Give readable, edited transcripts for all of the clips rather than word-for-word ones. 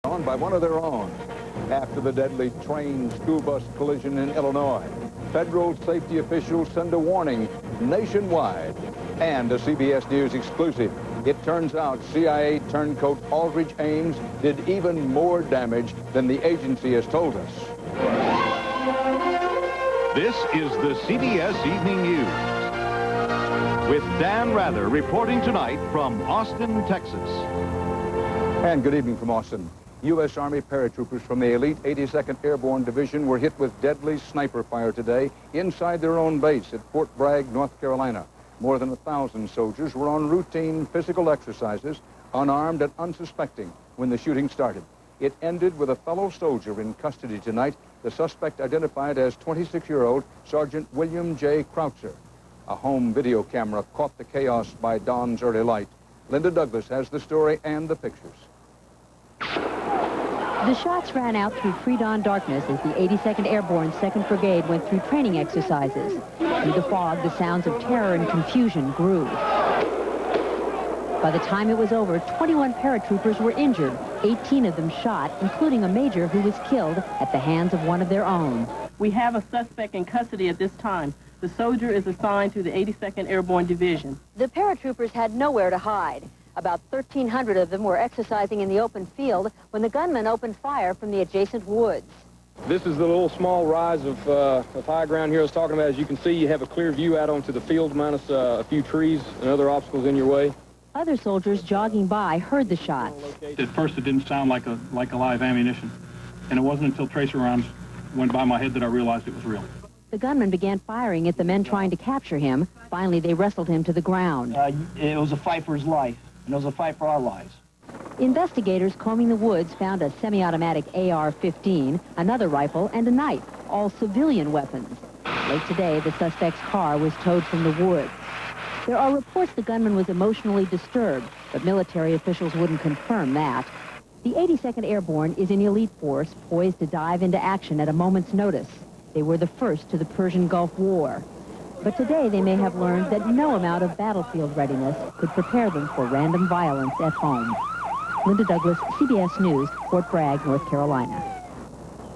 on by one of their own. After the deadly train school bus collision in Illinois, federal safety officials send a warning nationwide. And a CBS News exclusive. It turns out CIA turncoat Aldrich Ames did even more damage than the agency has told us. This is the CBS Evening News with Dan Rather reporting tonight from Austin, Texas. And good evening from Austin. U.S. Army paratroopers from the elite 82nd Airborne Division were hit with deadly sniper fire today inside their own base at Fort Bragg, North Carolina. More than 1,000 soldiers were on routine physical exercises, unarmed and unsuspecting, when the shooting started. It ended with a fellow soldier in custody tonight, the suspect identified as 26-year-old Sergeant William J. Croucher. A home video camera caught the chaos by dawn's early light. Linda Douglas has the story and the pictures. The shots ran out through pre-dawn darkness as the 82nd Airborne 2nd Brigade went through training exercises. Through the fog, the sounds of terror and confusion grew. By the time it was over, 21 paratroopers were injured, 18 of them shot, including a major who was killed at the hands of one of their own. We have a suspect in custody at this time. The soldier is assigned to the 82nd Airborne Division. The paratroopers had nowhere to hide. About 1,300 of them were exercising in the open field when the gunman opened fire from the adjacent woods. This is the little small rise of high ground here I was talking about. As you can see, you have a clear view out onto the field minus a few trees and other obstacles in your way. Other soldiers jogging by heard the shots. At first, it didn't sound like a live ammunition, and it wasn't until tracer rounds went by my head that I realized it was real. The gunman began firing at the men trying to capture him. Finally, they wrestled him to the ground. It was a fight for his life, and it was a fight for our lives. Investigators combing the woods found a semi-automatic AR-15, another rifle, and a knife, all civilian weapons. Late today, the suspect's car was towed from the woods. There are reports the gunman was emotionally disturbed, but military officials wouldn't confirm that. The 82nd Airborne is an elite force poised to dive into action at a moment's notice. They were the first to the Persian Gulf War. But today they may have learned that no amount of battlefield readiness could prepare them for random violence at home. Linda Douglas, CBS News, Fort Bragg, North Carolina.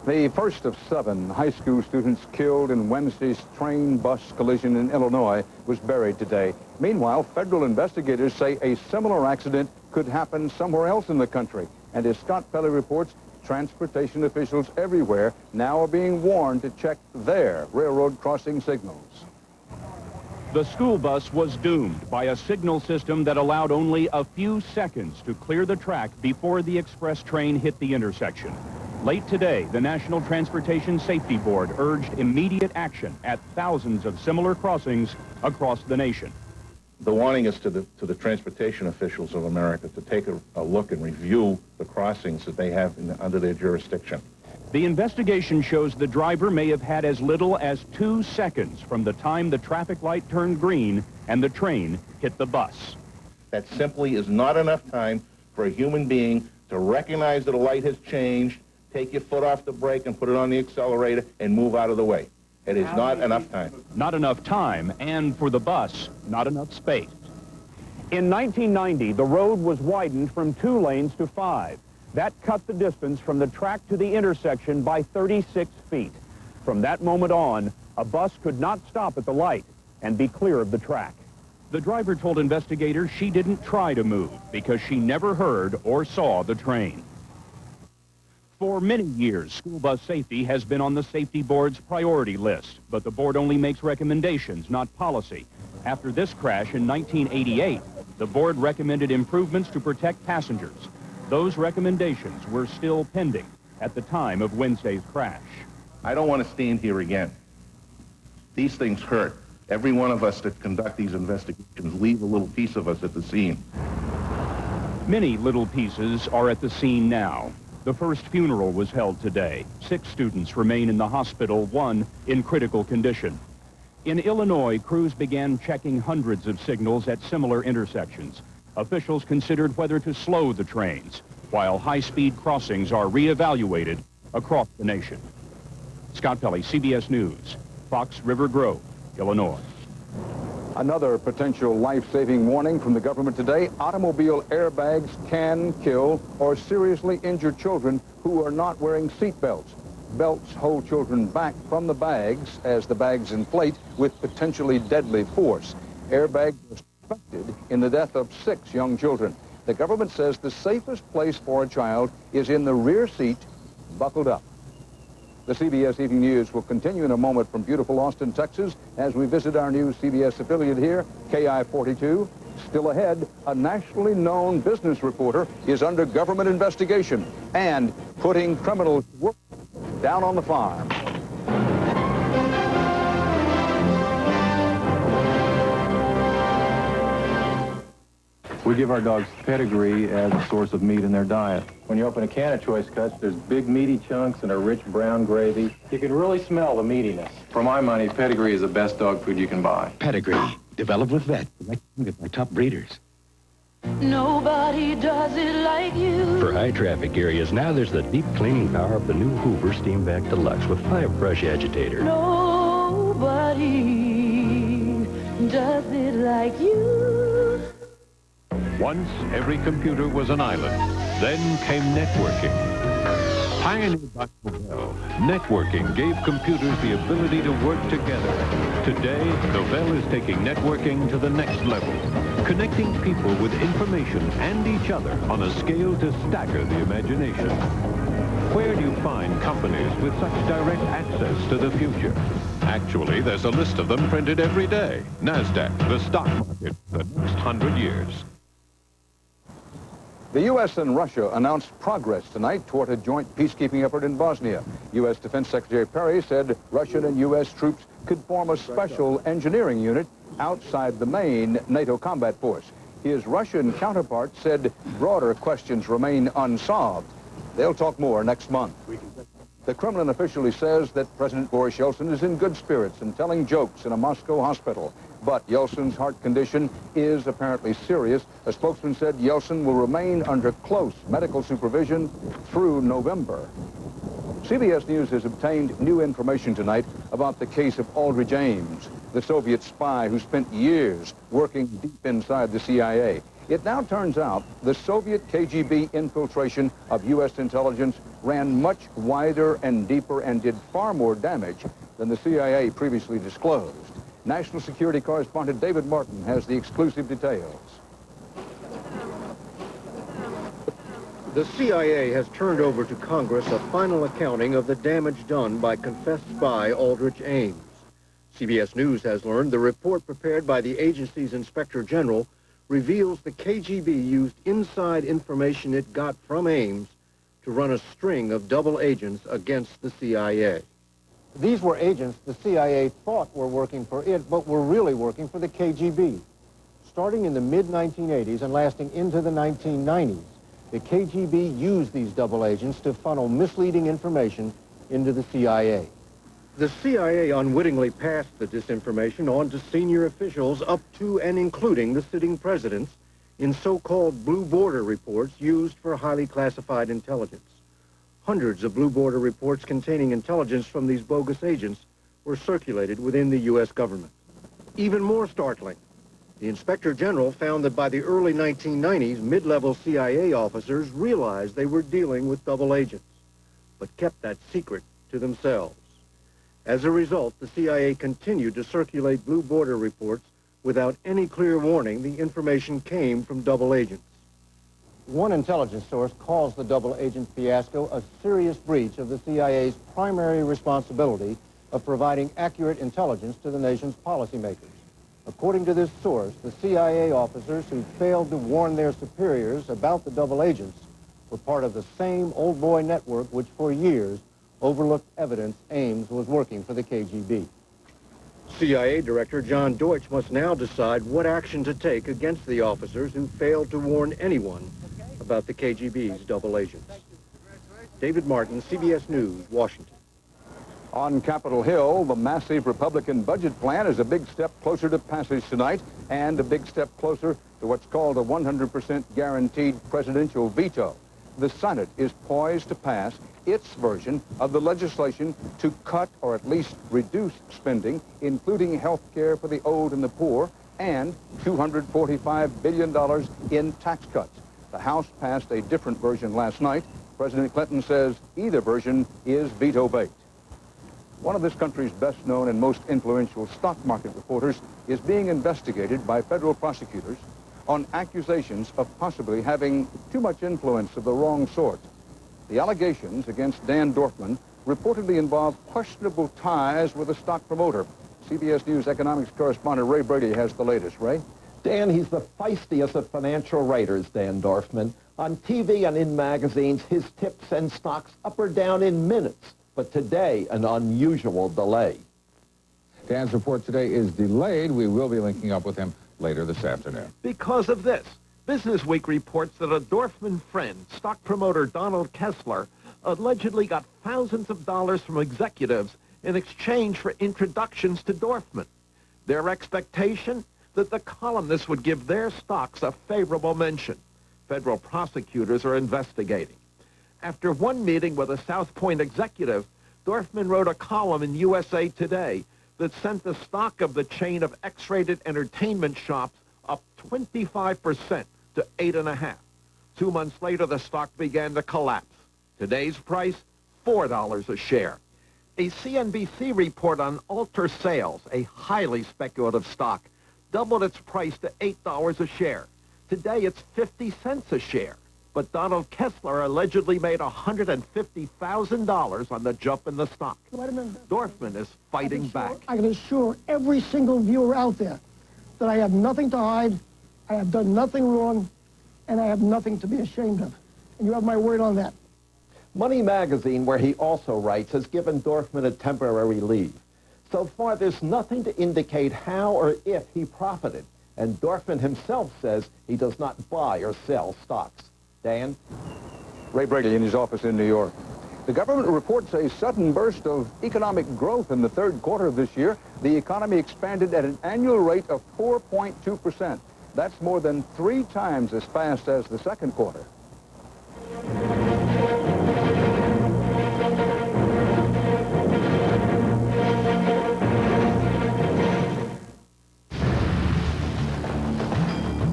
The first of 7 high school students killed in Wednesday's train-bus collision in Illinois was buried today. Meanwhile, federal investigators say a similar accident could happen somewhere else in the country. And as Scott Pelley reports, transportation officials everywhere now are being warned to check their railroad crossing signals. The school bus was doomed by a signal system that allowed only a few seconds to clear the track before the express train hit the intersection. Late today, the National Transportation Safety Board urged immediate action at thousands of similar crossings across the nation. The warning is to the transportation officials of America to take a look and review the crossings that they have under their jurisdiction. The investigation shows the driver may have had as little as 2 seconds from the time the traffic light turned green and the train hit the bus. That simply is not enough time for a human being to recognize that a light has changed, take your foot off the brake and put it on the accelerator and move out of the way. It is not enough time. Not enough time, and for the bus, not enough space. In 1990, the road was widened from 2 lanes to 5. That cut the distance from the track to the intersection by 36 feet. From that moment on, a bus could not stop at the light and be clear of the track. The driver told investigators she didn't try to move because she never heard or saw the train. For many years, school bus safety has been on the safety board's priority list, but the board only makes recommendations, not policy. After this crash in 1988, the board recommended improvements to protect passengers. Those recommendations were still pending at the time of Wednesday's crash. I don't want to stand here again. These things hurt. Every one of us that conduct these investigations leave a little piece of us at the scene. Many little pieces are at the scene now. The first funeral was held today. 6 students remain in the hospital, 1 in critical condition. In Illinois, crews began checking hundreds of signals at similar intersections. Officials considered whether to slow the trains, while high-speed crossings are reevaluated across the nation. Scott Pelley, CBS News, Fox River Grove, Illinois. Another potential life-saving warning from the government today: automobile airbags can kill or seriously injure children who are not wearing seat belts. Belts hold children back from the bags as the bags inflate with potentially deadly force. Airbags are suspected in the death of 6 young children. The government says the safest place for a child is in the rear seat, buckled up. The CBS Evening News will continue in a moment from beautiful Austin, Texas, as we visit our new CBS affiliate here, KI-42. Still ahead, a nationally known business reporter is under government investigation and putting criminals to work down on the farm. We give our dogs pedigree as a source of meat in their diet. When you open a can of Choice Cuts, there's big meaty chunks and a rich brown gravy. You can really smell the meatiness. For my money, pedigree is the best dog food you can buy. Pedigree, developed with vet, recommended by top breeders. Nobody does it like you. For high traffic areas, now there's the deep cleaning power of the new Hoover Steam Vac Deluxe with 5 brush agitator. Nobody does it like you. Once, every computer was an island. Then came networking. Pioneered by Novell, networking gave computers the ability to work together. Today, Novell is taking networking to the next level, connecting people with information and each other on a scale to stagger the imagination. Where do you find companies with such direct access to the future? Actually, there's a list of them printed every day. NASDAQ, the stock market, the next 100 years. The U.S. and Russia announced progress tonight toward a joint peacekeeping effort in Bosnia. U.S. Defense Secretary Perry said Russian and U.S. troops could form a special engineering unit outside the main NATO combat force. His Russian counterpart said broader questions remain unsolved. They'll talk more next month. The Kremlin officially says that President Boris Yeltsin is in good spirits and telling jokes in a Moscow hospital. But Yeltsin's heart condition is apparently serious. A spokesman said Yeltsin will remain under close medical supervision through November. CBS News has obtained new information tonight about the case of Aldrich Ames, the Soviet spy who spent years working deep inside the CIA. It now turns out the Soviet KGB infiltration of U.S. intelligence ran much wider and deeper and did far more damage than the CIA previously disclosed. National security correspondent David Martin has the exclusive details. The CIA has turned over to Congress a final accounting of the damage done by confessed spy Aldrich Ames. CBS News has learned the report prepared by the agency's Inspector General reveals the KGB used inside information it got from Ames to run a string of double agents against the CIA. These were agents the CIA thought were working for it, but were really working for the KGB. Starting in the mid-1980s and lasting into the 1990s, the KGB used these double agents to funnel misleading information into the CIA. The CIA unwittingly passed the disinformation on to senior officials up to and including the sitting presidents in so-called blue border reports used for highly classified intelligence. Hundreds of blue border reports containing intelligence from these bogus agents were circulated within the U.S. government. Even more startling, the Inspector General found that by the early 1990s, mid-level CIA officers realized they were dealing with double agents, but kept that secret to themselves. As a result, the CIA continued to circulate blue border reports without any clear warning the information came from double agents. One intelligence source calls the double agent fiasco a serious breach of the CIA's primary responsibility of providing accurate intelligence to the nation's policymakers. According to this source, the CIA officers who failed to warn their superiors about the double agents were part of the same old boy network which for years overlooked evidence Ames was working for the KGB. CIA Director John Deutsch must now decide what action to take against the officers who failed to warn anyone about the KGB's double agents. David Martin, CBS News, Washington. On Capitol Hill, the massive Republican budget plan is a big step closer to passage tonight and a big step closer to what's called a 100% guaranteed presidential veto. The Senate is poised to pass its version of the legislation to cut or at least reduce spending, including health care for the old and the poor, and $245 billion in tax cuts. The House passed a different version last night. President Clinton says either version is veto-bait. One of this country's best-known and most influential stock market reporters is being investigated by federal prosecutors on accusations of possibly having too much influence of the wrong sort. The allegations against Dan Dorfman reportedly involve questionable ties with a stock promoter. CBS News economics correspondent Ray Brady has the latest. Ray? Dan, he's the feistiest of financial writers, Dan Dorfman. On TV and in magazines, his tips send stocks up or down in minutes. But today, an unusual delay. Dan's report today is delayed. We will be linking up with him later this afternoon. Because of this, Business Week reports that a Dorfman friend, stock promoter Donald Kessler, allegedly got thousands of dollars from executives in exchange for introductions to Dorfman. Their expectation? That the columnists would give their stocks a favorable mention. Federal prosecutors are investigating. After one meeting with a South Point executive, Dorfman wrote a column in USA Today that sent the stock of the chain of X-rated entertainment shops up 25% to 8.5. 2 months later, the stock began to collapse. Today's price, $4 a share. A CNBC report on Alter Sales, a highly speculative stock, doubled its price to $8 a share. Today, it's 50 cents a share. But Donald Kessler allegedly made $150,000 on the jump in the stock. Dorfman is fighting back. I can assure every single viewer out there that I have nothing to hide, I have done nothing wrong, and I have nothing to be ashamed of. And you have my word on that. Money Magazine, where he also writes, has given Dorfman a temporary leave. So far, there's nothing to indicate how or if he profited. And Dorfman himself says he does not buy or sell stocks. Dan? Ray Brady in his office in New York. The government reports a sudden burst of economic growth in the third quarter of this year. The economy expanded at an annual rate of 4.2%. That's more than 3 times as fast as the second quarter.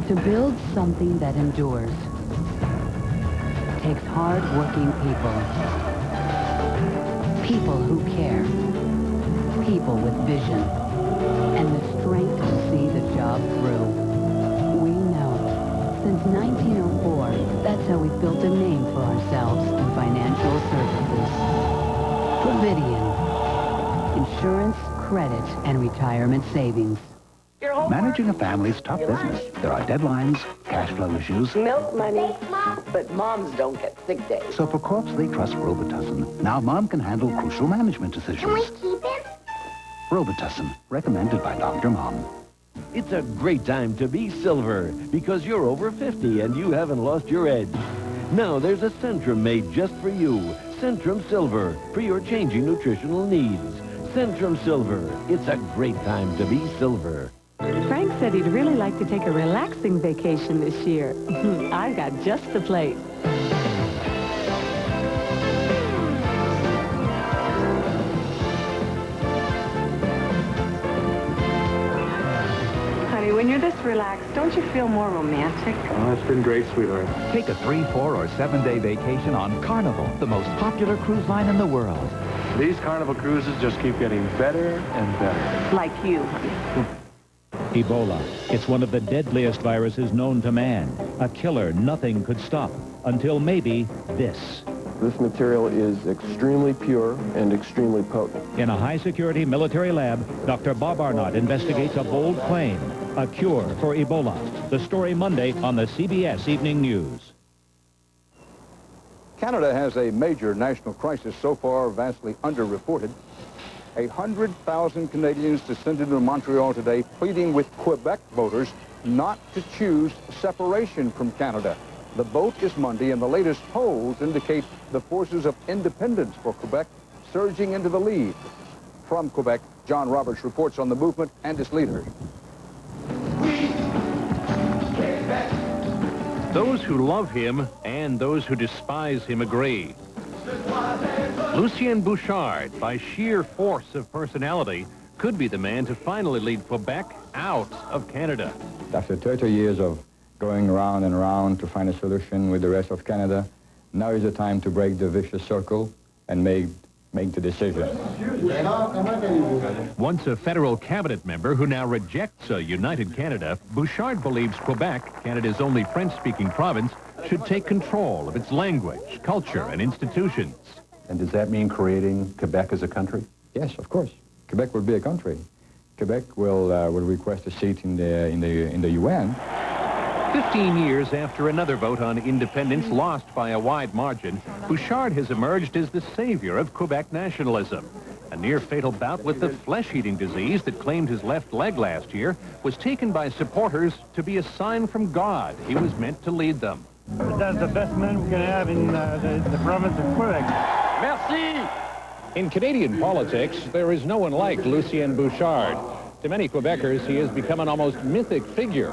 To build something that endures takes hard-working people. People who care. People with vision. And the strength to see the job through. We know. Since 1904, that's how we've built a name for ourselves in financial services. Providian. Insurance, credit, and retirement savings. Managing a family's tough business. There are deadlines, cash flow issues. Milk money, but moms don't get sick days. So for corps, they trust Robitussin. Now Mom can handle crucial management decisions. Can we keep him? Robitussin, recommended by Dr. Mom. It's a great time to be silver because you're over 50 and you haven't lost your edge. Now there's a Centrum made just for you. Centrum Silver for your changing nutritional needs. Centrum Silver. It's a great time to be silver. Frank said he'd really like to take a relaxing vacation this year. I've got just the place. Honey, when you're this relaxed, don't you feel more romantic? Oh, it's been great, sweetheart. Take a 3, 4, or 7-day vacation on Carnival, the most popular cruise line in the world. These Carnival cruises just keep getting better and better. Like you, honey. Ebola. It's one of the deadliest viruses known to man. A killer nothing could stop. Until maybe this. This material is extremely pure and extremely potent. In a high-security military lab, Dr. Bob Arnott investigates a bold claim. A cure for Ebola. The story Monday on the CBS Evening News. Canada has a major national crisis so far vastly underreported. 100,000 Canadians descended into Montreal today pleading with Quebec voters not to choose separation from Canada. The vote is Monday, and the latest polls indicate the forces of independence for Quebec surging into the lead. From Quebec, John Roberts reports on the movement and its leader. Those who love him and those who despise him agree. Lucien Bouchard, by sheer force of personality, could be the man to finally lead Quebec out of Canada. After 30 years of going round and round to find a solution with the rest of Canada, now is the time to break the vicious circle and make the decision. Once a federal cabinet member who now rejects a united Canada, Bouchard believes Quebec, Canada's only French-speaking province, should take control of its language, culture, and institutions. And does that mean creating Quebec as a country? Yes, of course. Quebec will be a country. Quebec will request a seat in the UN. 15 years after another vote on independence lost by a wide margin, Bouchard has emerged as the savior of Quebec nationalism. A near-fatal bout with the flesh-eating disease that claimed his left leg last year was taken by supporters to be a sign from God he was meant to lead them. That's the best man we can have in the province of Quebec. Merci! In Canadian politics, there is no one like Lucien Bouchard. To many Quebecers, he has become an almost mythic figure.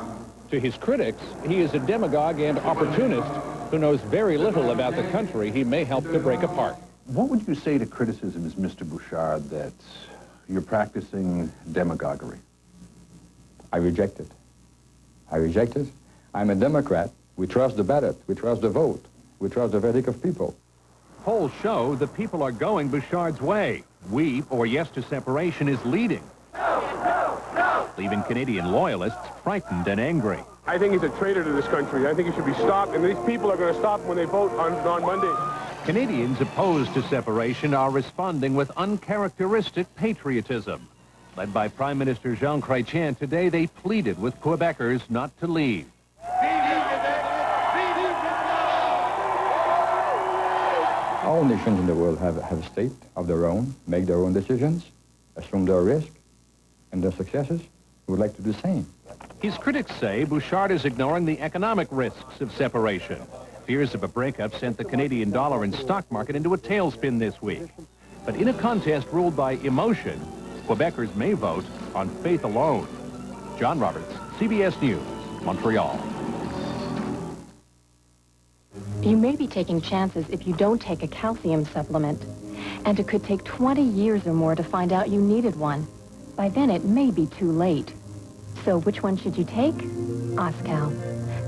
To his critics, he is a demagogue and opportunist who knows very little about the country he may help to break apart. What would you say to criticisms, Mr. Bouchard, that you're practicing demagoguery? I reject it. I reject it. I'm a Democrat. We trust the ballot. We trust the vote. We trust the verdict of people. Polls show the people are going Bouchard's way. We, or yes to separation, is leading. Leaving Canadian loyalists frightened and angry. I think he's a traitor to this country. I think he should be stopped, and these people are going to stop when they vote on Monday. Canadians opposed to separation are responding with uncharacteristic patriotism. Led by Prime Minister Jean Chrétien, today they pleaded with Quebecers not to leave. All nations in the world have a state of their own, make their own decisions, assume their risk and their successes. We would like to do the same. His critics say Bouchard is ignoring the economic risks of separation. Fears of a breakup sent the Canadian dollar and stock market into a tailspin this week. But in a contest ruled by emotion, Quebecers may vote on faith alone. John Roberts, CBS News, Montreal. You may be taking chances if you don't take a calcium supplement. And it could take 20 years or more to find out you needed one. By then, it may be too late. So which one should you take? Oscal.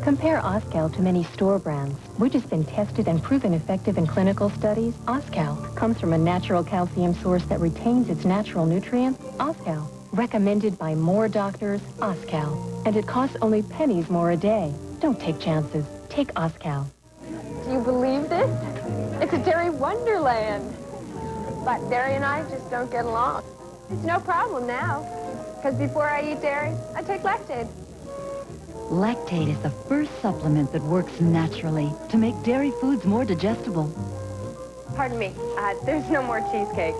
Compare Oscal to many store brands, which has been tested and proven effective in clinical studies. Oscal comes from a natural calcium source that retains its natural nutrients. Oscal. Recommended by more doctors. Oscal. And it costs only pennies more a day. Don't take chances. Take Oscal. Do you believe this? It's a dairy wonderland. But Dairy and I just don't get along. It's no problem now, because before I eat dairy, I take Lactaid. Lactaid is the first supplement that works naturally to make dairy foods more digestible. Pardon me, there's no more cheesecake.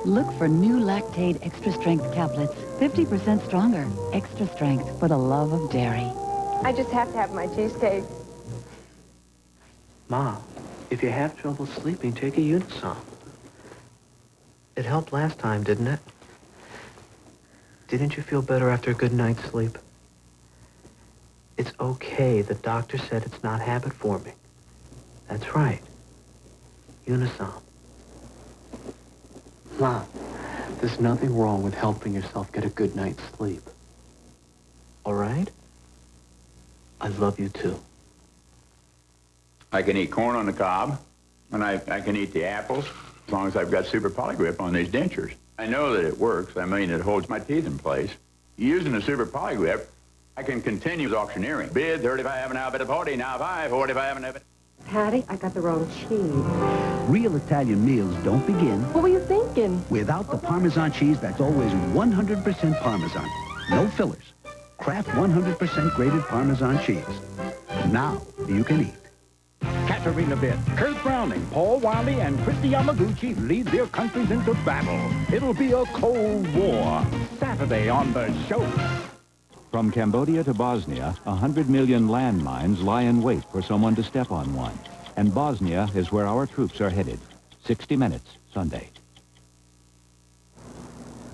Look for new Lactaid Extra Strength tablets, 50% stronger. Extra strength for the love of dairy. I just have to have my cheesecake. Mom, if you have trouble sleeping, take a Unisom. It helped last time, didn't it? Didn't you feel better after a good night's sleep? It's okay. The doctor said it's not habit forming. That's right. Unisom. Mom, there's nothing wrong with helping yourself get a good night's sleep. All right? I love you too. I can eat corn on the cob, and I can eat the apples, as long as I've got Super Polygrip on these dentures. I know that it works. I mean, it holds my teeth in place. Using the Super Polygrip, I can continue with auctioneering. Bid 35 now, bid 40 now, 5, 45 now. Patty, I got the wrong cheese. Real Italian meals don't begin What were you thinking? without the Parmesan cheese that's always 100% Parmesan. No fillers. Kraft 100% grated Parmesan cheese. Now you can eat. Katarina Witt, Kurt Browning, Paul Wiley, and Christy Yamaguchi lead their countries into battle. It'll be a Cold War. Saturday on The Show. From Cambodia to Bosnia, 100 million landmines lie in wait for someone to step on one. And Bosnia is where our troops are headed. 60 Minutes, Sunday.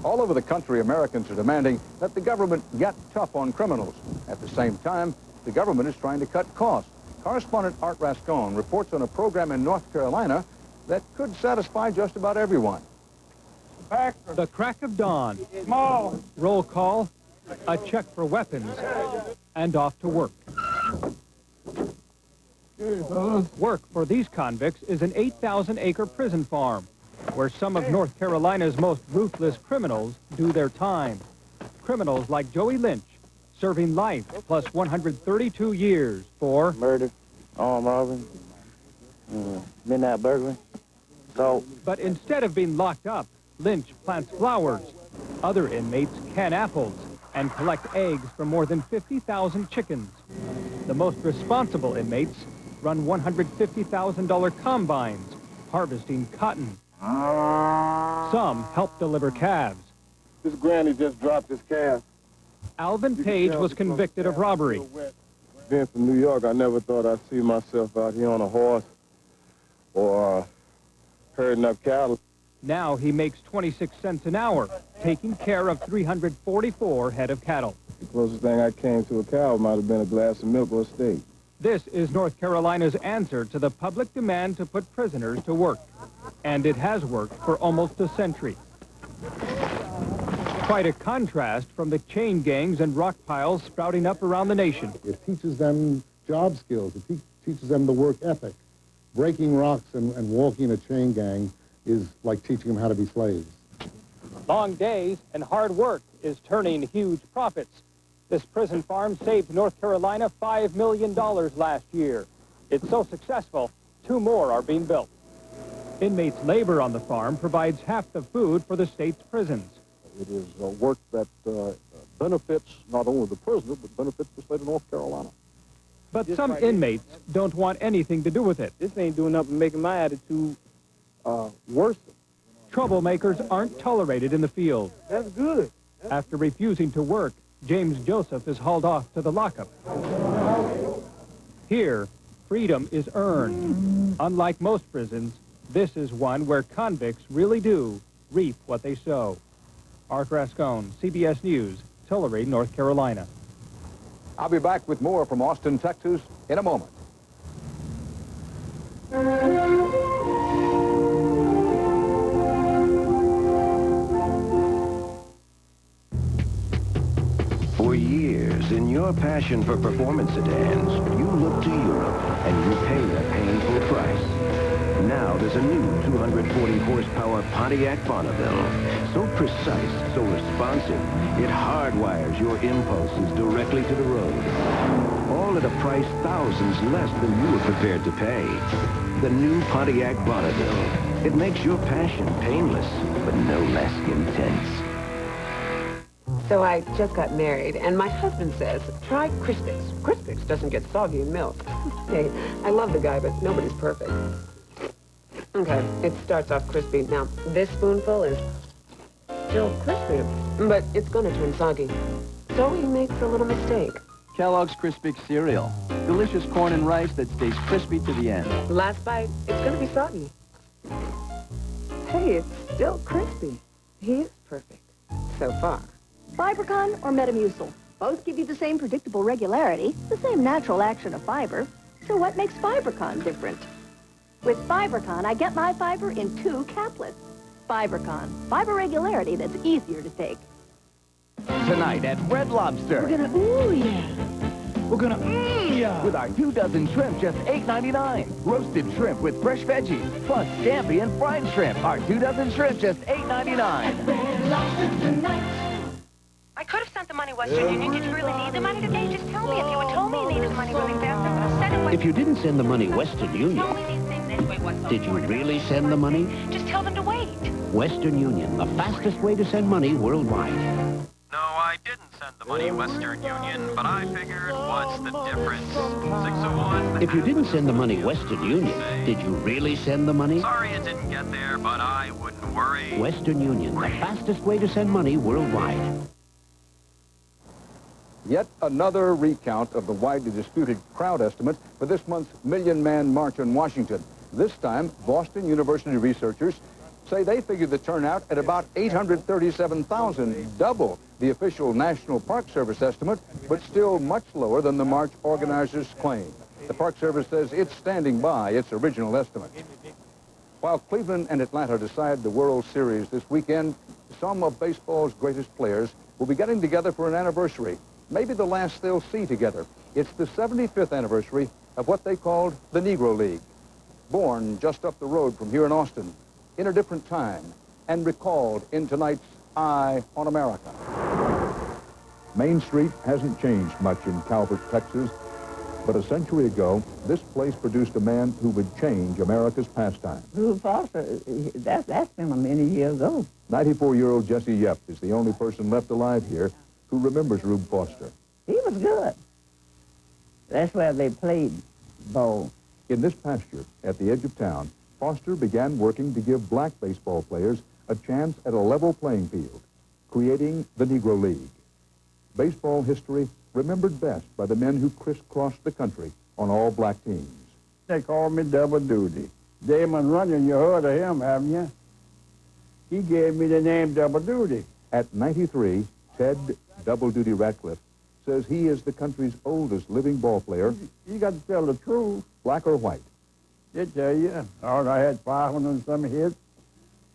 All over the country, Americans are demanding that the government get tough on criminals. At the same time, the government is trying to cut costs. Correspondent Art Rascon reports on a program in North Carolina that could satisfy just about everyone. The crack of dawn. Small. Roll call. a check for weapons, and off to work. Work for these convicts is an 8,000-acre prison farm, where some of North Carolina's most ruthless criminals do their time. Criminals like Joey Lynch, serving life plus 132 years for murder, armed robbery, midnight burglary. But instead of being locked up, Lynch plants flowers. Other inmates can apples and collect eggs from more than 50,000 chickens. The most responsible inmates run $150,000 combines, harvesting cotton. Some help deliver calves. This granny just dropped his calf. Alvin Page was convicted of robbery. Being from New York, I never thought I'd see myself out here on a horse or herding up cattle. Now he makes 26 cents an hour, taking care of 344 head of cattle. The closest thing I came to a cow might have been a glass of milk or a steak. This is North Carolina's answer to the public demand to put prisoners to work. And it has worked for almost a century. Quite a contrast from the chain gangs and rock piles sprouting up around the nation. It teaches them job skills. It teaches them the work ethic. Breaking rocks and walking a chain gang is like teaching them how to be slaves. Long days and hard work is turning huge profits. This prison farm saved North Carolina $5 million last year. It's so successful, 2 more are being built. Inmates' labor on the farm provides half the food for the state's prisons. It is work that benefits not only the prisoner, but benefits the state of North Carolina. But some inmates don't want anything to do with it. This ain't doing nothing making my attitude worse. Troublemakers aren't tolerated in the field. That's good. After refusing to work, James Joseph is hauled off to the lockup. Here, freedom is earned. Unlike most prisons, this is one where convicts really do reap what they sow. Art Rascone, CBS News, Tulare, North Carolina. I'll be back with more from Austin, Texas in a moment. For years, in your passion for performance sedans, you look to Europe and you pay a painful price. Now there's a new 240 horsepower Pontiac Bonneville. So precise, so responsive, it hardwires your impulses directly to the road. All at a price thousands less than you were prepared to pay. The new Pontiac Bonneville. It makes your passion painless, but no less intense. So I just got married, and my husband says, try Crispix. Crispix doesn't get soggy in milk. Hey, I love the guy, but nobody's perfect. Okay, it starts off crispy. Now, this spoonful is still crispy, but it's gonna turn soggy. So he makes a little mistake. Kellogg's Crispix cereal. Delicious corn and rice that stays crispy to the end. Last bite, it's gonna be soggy. Hey, it's still crispy. He is perfect. So far. Fibercon or Metamucil. Both give you the same predictable regularity, the same natural action of fiber. So what makes Fibercon different? With Fibercon, I get my fiber in 2 caplets. Fibercon, fiber regularity that's easier to take. Tonight at Red Lobster. We're gonna, ooh, yeah. We're gonna, yeah. With our 2 dozen shrimp, just $8.99. Roasted shrimp with fresh veggies, plus scampi and fried shrimp. Our 2 dozen shrimp, just $8.99. Red Lobster tonight. I could have sent the money Western Union. Did you really need the money today? Just tell me. If you had told me you needed the money really fast, I would have sent it Western. If you didn't send the money Western Union, did you really send the money? Just tell them to wait. Western Union, the fastest way to send money worldwide. No, I didn't send the money Western Union, but I figured, what's the difference? 601. If you didn't send the money Western Union, did you really send the money? Sorry it didn't get there, but I wouldn't worry. Western Union, the fastest way to send money worldwide. Yet another recount of the widely disputed crowd estimate for this month's Million Man March in Washington. This time, Boston University researchers say they figured the turnout at about 837,000, double the official National Park Service estimate, but still much lower than the march organizers claim. The Park Service says it's standing by its original estimate. While Cleveland and Atlanta decide the World Series this weekend, some of baseball's greatest players will be getting together for an anniversary, maybe the last they'll see together. It's the 75th anniversary of what they called the Negro League. Born just up the road from here in Austin, in a different time, and recalled in tonight's Eye on America. Main Street hasn't changed much in Calvert, Texas, but a century ago, this place produced a man who would change America's pastime. Rube Foster, that's been many years ago. 94-year-old Jesse Yep is the only person left alive here who remembers Rube Foster. He was good. That's where they played ball. In this pasture, at the edge of town, Foster began working to give black baseball players a chance at a level playing field, creating the Negro League. Baseball history remembered best by the men who crisscrossed the country on all black teams. They called me Double Duty. Damon Runyon, you heard of him, haven't you? He gave me the name Double Duty. At 93, Ted Double Duty Ratcliffe says he is the country's oldest living ball player. You got to tell the truth. Black or white? They tell you. I had 500 and some hits,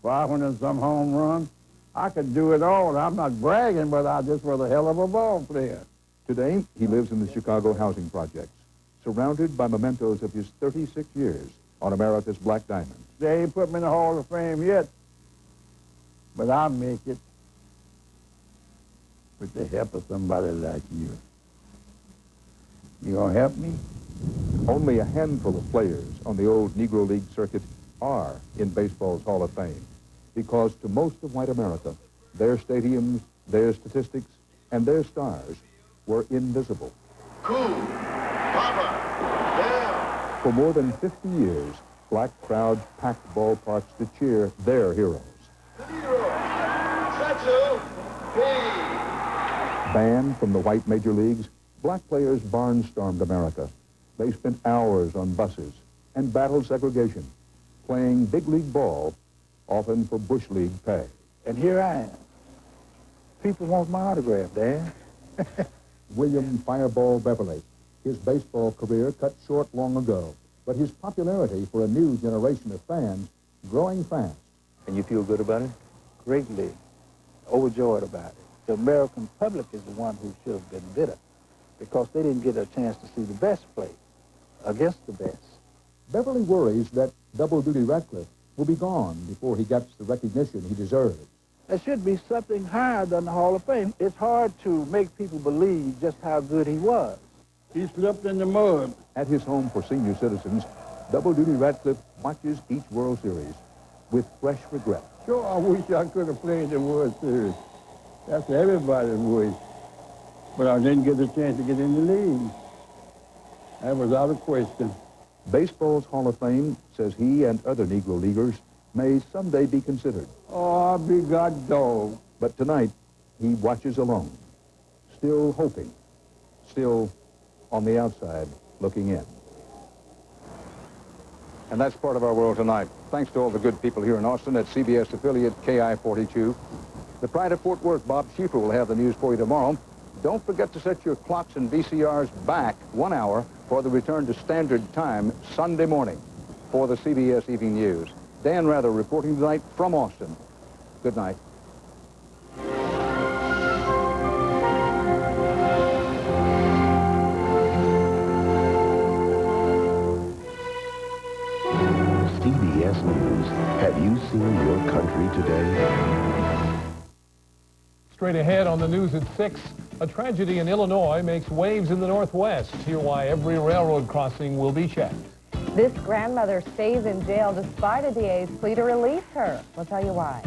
500 and some home runs. I could do it all. I'm not bragging, but I just was a hell of a ball player. Today, he lives in the Chicago housing projects, surrounded by mementos of his 36 years on America's Black Diamond. They ain't put me in the Hall of Fame yet, but I'll make it with the help of somebody like you. You gonna help me? Only a handful of players on the old Negro League circuit are in baseball's Hall of Fame, because to most of white America, their stadiums, their statistics, and their stars were invisible. Cool. Papa. Yeah. For more than 50 years, black crowds packed ballparks to cheer their heroes. Satchel. Hey. Banned from the white major leagues, black players barnstormed America. They spent hours on buses and battled segregation, playing big league ball, often for bush league pay. And here I am. People want my autograph, Dad. William Fireball Beverly. His baseball career cut short long ago, but his popularity for a new generation of fans growing fast. And you feel good about it? Greatly. Overjoyed about it. The American public is the one who should have been bitter because they didn't get a chance to see the best play against the best. Beverly worries that Double Duty Ratcliffe will be gone before he gets the recognition he deserves. There should be something higher than the Hall of Fame. It's hard to make people believe just how good he was. He slipped in the mud. At his home for senior citizens, Double Duty Ratcliffe watches each World Series with fresh regret. Sure, I wish I could have played the World Series. That's everybody's wish. But I didn't get the chance to get in the league. That was out of question. Baseball's Hall of Fame says he and other Negro Leaguers may someday be considered. Oh, I'll be God dog. But tonight, he watches alone, still hoping, still on the outside looking in. And that's part of our world tonight. Thanks to all the good people here in Austin at CBS affiliate KI42. The Pride of Fort Worth, Bob Schiefer, will have the news for you tomorrow. Don't forget to set your clocks and VCRs back 1 hour for the return to standard time Sunday morning for the CBS Evening News. Dan Rather reporting tonight from Austin. Good night. CBS News. Have you seen your country today? Straight ahead on the news at 6, a tragedy in Illinois makes waves in the Northwest. Hear why every railroad crossing will be checked. This grandmother stays in jail despite a DA's plea to release her. We'll tell you why.